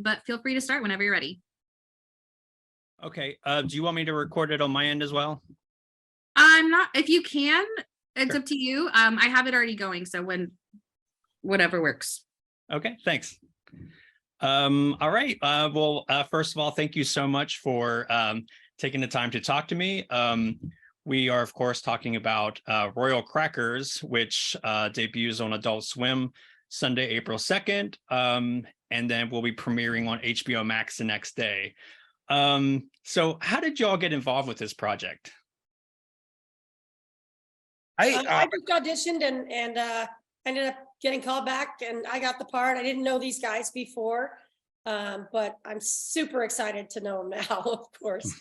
but feel free to start whenever you're ready. Okay. Do you want me to record it on my end as well? I'm not, if you can, it's Sure. up to you. I have it already going, so whatever works. Okay, thanks. All right. Well, first of all, thank you so much for taking the time to talk to me. We are, of course, talking about Royal Crackers, which debuts on Adult Swim Sunday, April 2nd. And then we'll be premiering on HBO Max the next day. So how did y'all get involved with this project? I just auditioned and ended up getting called back, and I got the part. I didn't know these guys before, but I'm super excited to know them now, of course.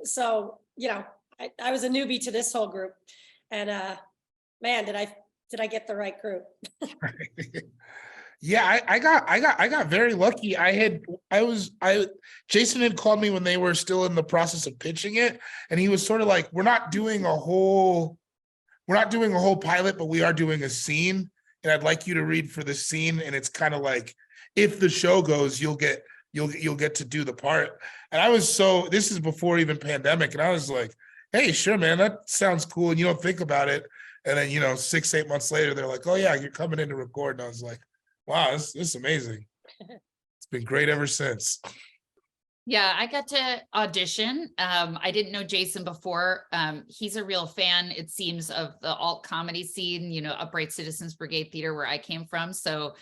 So, you know, I was a newbie to this whole group, and man, did I get the right group? Yeah, I got very lucky. Jason had called me when they were still in the process of pitching it, and he was sort of like, we're not doing a whole pilot, but we are doing a scene, and I'd like you to read for the scene. And it's kind of like, if the show goes, you'll get to do the part. And this is before even pandemic, and I was like, hey, sure, man, that sounds cool. And you don't think about it, and then 6-8 months later, they're like, oh yeah, you're coming in to record. And I was like, wow, this is amazing. It's been great ever since. Yeah, I got to audition. I didn't know Jason before. He's a real fan, it seems, of the alt comedy scene, Upright Citizens Brigade Theater, where I came from. So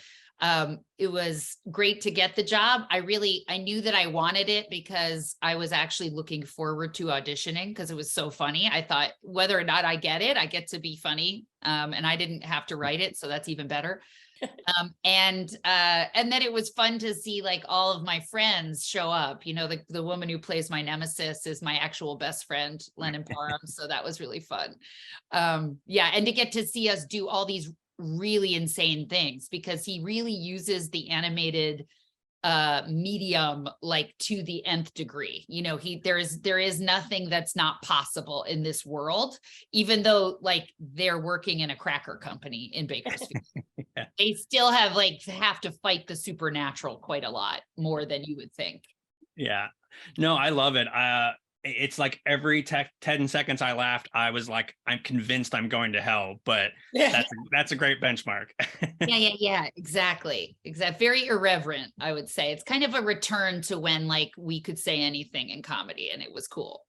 it was great to get the job. I knew that I wanted it because I was actually looking forward to auditioning because it was so funny. I thought, whether or not I get it, I get to be funny. And I didn't have to write it, so that's even better. And then it was fun to see like all of my friends show up. The woman who plays my nemesis is my actual best friend, Lennon Parham. So that was really fun. Yeah, and to get to see us do all these really insane things, because he really uses the animated medium like to the nth degree. There is nothing that's not possible in this world, even though like they're working in a cracker company in Bakersfield. Yeah. They still have to fight the supernatural quite a lot more than you would think. Yeah, no, I love it. It's like every 10 seconds I laughed, I was like, I'm convinced I'm going to hell, but that's a great benchmark. Yeah, exactly. Very irreverent, I would say. It's kind of a return to when like we could say anything in comedy, and it was cool.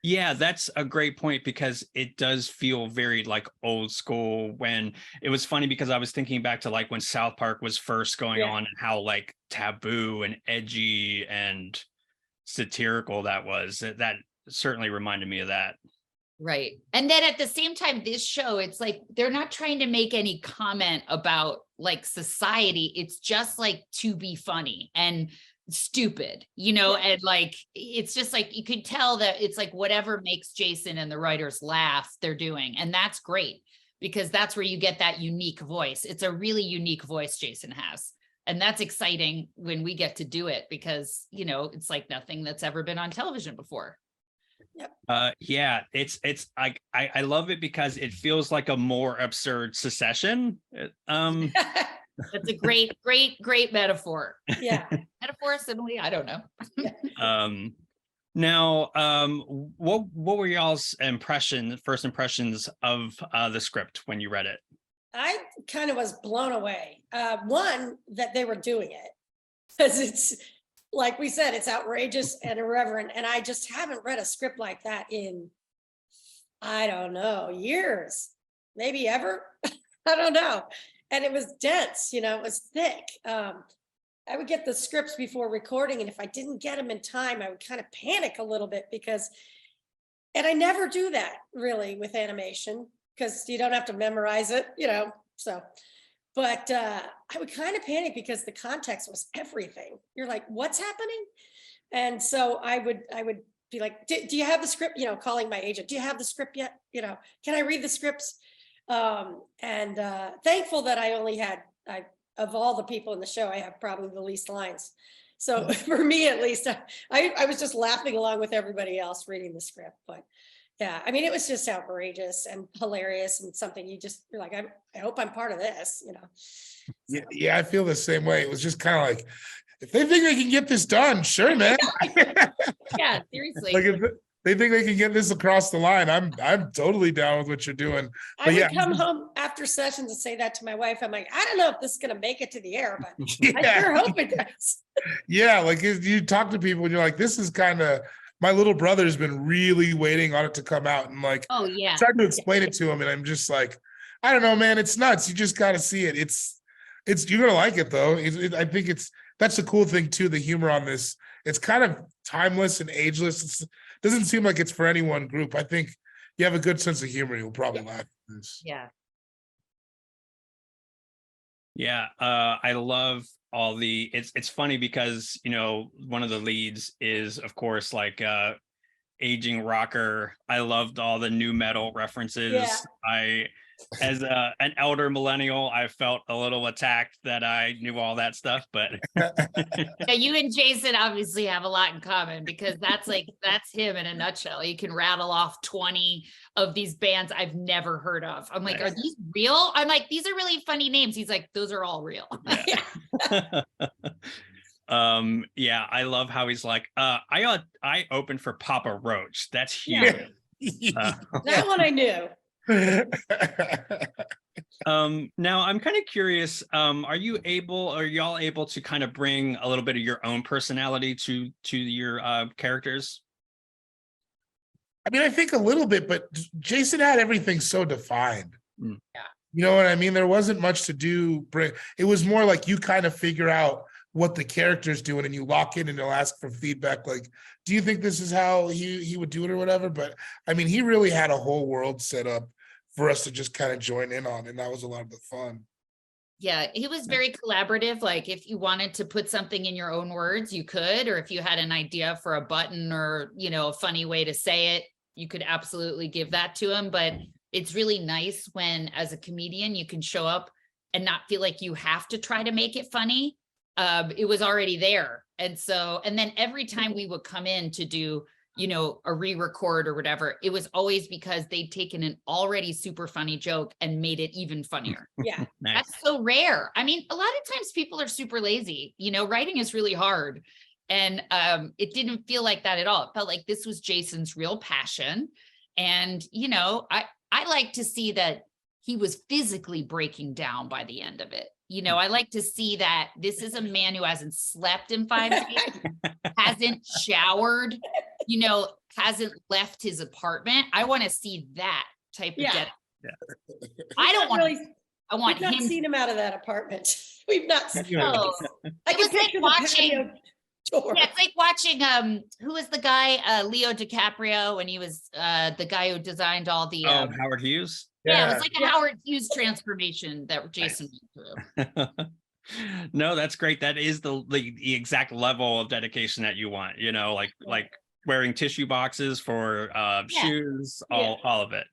Yeah, that's a great point, because it does feel very like old school. When it was funny, because I was thinking back to like when South Park was first going on, and how like taboo and edgy and satirical that was. That certainly reminded me of that. Right. And then at the same time, this show, it's like they're not trying to make any comment about like society. It's just like to be funny and stupid, and like it's just like you could tell that it's like whatever makes Jason and the writers laugh, they're doing. And that's great, because that's where you get that unique voice. It's a really unique voice Jason has. And that's exciting when we get to do it, because, it's like nothing that's ever been on television before. Yep. Yeah, it's like I love it because it feels like a more absurd Succession. That's a great metaphor. Yeah. Metaphor, simile, I don't know. Now, what were y'all's first impressions of the script when you read it? I kind of was blown away. One, that they were doing it, because it's like we said, it's outrageous and irreverent. And I just haven't read a script like that in, I don't know, years, maybe ever. I don't know. And it was dense, it was thick. I would get the scripts before recording, and if I didn't get them in time, I would kind of panic a little bit, and I never do that really with animation, because you don't have to memorize it, but I would kind of panic because the context was everything. You're like, what's happening? And so I would be like, do you have the script? Calling my agent, do you have the script yet? Can I read the scripts? And thankful that I only had, of all the people in the show, I have probably the least lines. So for me, at least, I was just laughing along with everybody else reading the script. But yeah, I mean, it was just outrageous and hilarious, and something you're like, I hope I'm part of this, Yeah, I feel the same way. It was just kind of like, if they think they can get this done, sure, man. Yeah, seriously. Like if they think they can get this across the line, I'm totally down with what you're doing. I But would yeah. come home after sessions and say that to my wife. I'm like, I don't know if this is gonna make it to the air, but I Yeah. sure hope it does. Yeah, like you talk to people and you're like, this is kind of, my little brother's been really waiting on it to come out, and like Oh, yeah. tried to explain it to him, and I'm just like, I don't know, man, it's nuts. You just got to see it. It's you're gonna like it though. I think that's the cool thing too. The humor on this, it's kind of timeless and ageless. It doesn't seem like it's for any one group. I think you have a good sense of humor, you'll probably laugh at this. Yeah. Yeah, I love all the. It's funny because one of the leads is of course like aging rocker. I loved all the new metal references. Yeah. As an elder millennial, I felt a little attacked that I knew all that stuff, but Yeah, you and Jason obviously have a lot in common because that's him in a nutshell. You can rattle off 20 of these bands I've never heard of. I'm like, are these real? I'm like, these are really funny names. He's like, those are all real. Yeah, I love how he's like, I opened for Papa Roach. That's huge. Yeah. That one I knew. Now I'm kind of curious, are y'all able to kind of bring a little bit of your own personality to your characters? I mean, I think a little bit, but Jason had everything so defined. Yeah. You know what I mean? There wasn't much to do. It was more like you kind of figure out what the character's doing and you lock in and they'll ask for feedback. Like, do you think this is how he would do it or whatever? But I mean, he really had a whole world set up for us to just kind of join in on. And that was a lot of the fun. Yeah, he was very collaborative. Like if you wanted to put something in your own words, you could, or if you had an idea for a button or, a funny way to say it, you could absolutely give that to him. But it's really nice when, as a comedian, you can show up and not feel like you have to try to make it funny. It was already there. And then every time we would come in to do, a re-record or whatever, it was always because they'd taken an already super funny joke and made it even funnier. Yeah. Nice. That's so rare. I mean, a lot of times people are super lazy, writing is really hard. And it didn't feel like that at all. It felt like this was Jason's real passion. And, I like to see that he was physically breaking down by the end of it. I like to see that this is a man who hasn't slept in 5 days, hasn't showered, hasn't left his apartment. I want to see that type of get. Yeah. I don't want really, I want we've not him. seen him out of that apartment. We've not seen him. No. I It can was like picture the watching. patio door. Yeah, it's like watching who was the guy, Leo DiCaprio, when he was the guy who designed all the Howard Hughes. yeah, it was like a Howard Hughes transformation that Jason went through. No, that's great. That is the exact level of dedication that you want, like wearing tissue boxes for shoes, all of it.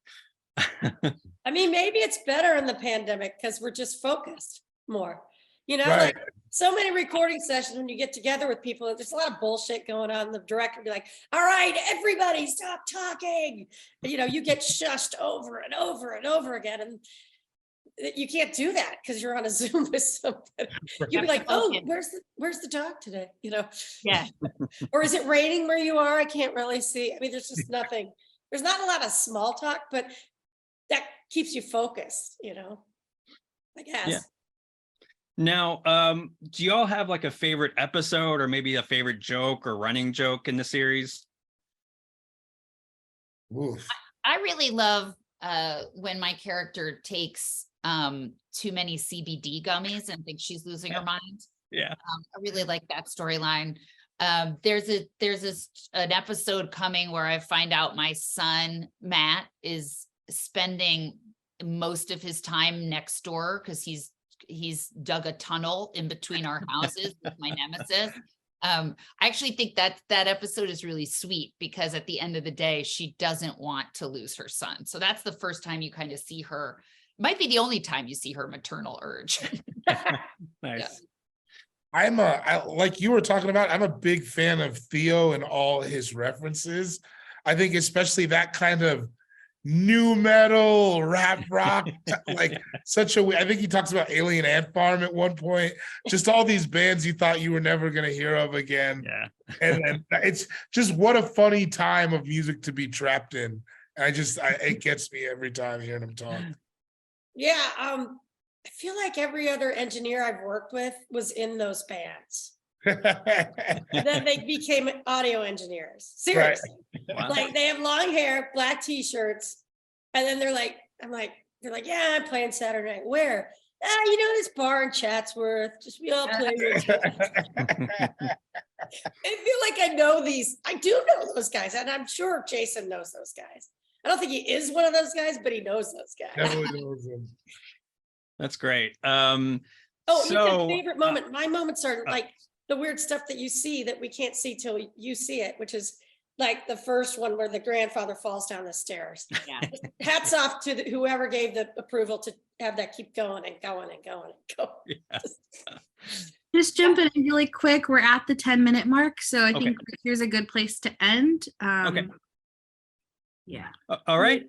I mean, maybe it's better in the pandemic because we're just focused more. Right. Like so many recording sessions when you get together with people, there's a lot of bullshit going on. The director will be like, all right, everybody stop talking. And, you get shushed over and over and over again. And you can't do that because you're on a Zoom with somebody. You'll be like, oh, where's the dog today? Yeah. Or is it raining where you are? I can't really see. I mean, there's just nothing. There's not a lot of small talk, but that keeps you focused, I guess. Yeah. Now, do you all have like a favorite episode or maybe a favorite joke or running joke in the series? Oof. I really love when my character takes too many CBD gummies and thinks she's losing her mind. Yeah. I really like that storyline. There's an episode coming where I find out my son Matt is spending most of his time next door because he's dug a tunnel in between our houses with my nemesis. I actually think that episode is really sweet because at the end of the day, she doesn't want to lose her son. So that's the first time you kind of see her, might be the only time you see her maternal urge. Nice. Yeah. Like you were talking about, I'm a big fan of Theo and all his references. I think especially that kind of new metal, rap rock, like such a, I think he talks about Alien Ant Farm at one point, just all these bands you thought you were never going to hear of again. Yeah. And it's just what a funny time of music to be trapped in. It gets me every time hearing him talk. Yeah, I feel like every other engineer I've worked with was in those bands. Then they became audio engineers. Seriously. Wow. Like they have long hair, black t-shirts, and then they're like, yeah, I'm playing Saturday night. Where? This bar in Chatsworth. Just we all play with it. I feel like I know these. I do know those guys, and I'm sure Jason knows those guys. I don't think he is one of those guys, but he knows those guys. Definitely knows him. That's great. Oh, you so, said favorite moment. My moments are like the weird stuff that you see that we can't see till you see it, which is like the first one where the grandfather falls down the stairs. Yeah. Hats off to whoever gave the approval to have that keep going and going and going and going. Yeah. Just jumping in really quick. We're at the 10-minute mark, so I Okay. think here's a good place to end. Okay. Yeah. All right.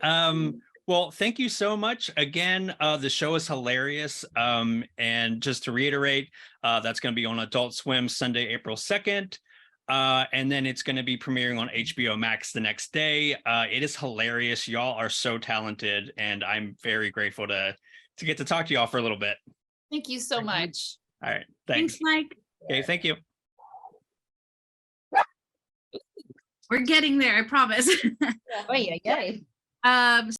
Well, thank you so much. Again, the show is hilarious. And just to reiterate, that's going to be on Adult Swim Sunday, April 2nd. And then it's going to be premiering on HBO Max the next day. It is hilarious. Y'all are so talented, and I'm very grateful to get to talk to y'all for a little bit. Thank you so much. All right. Thanks, Thanks. Mike. Okay. Thank you. We're getting there, I promise. Oh, yeah.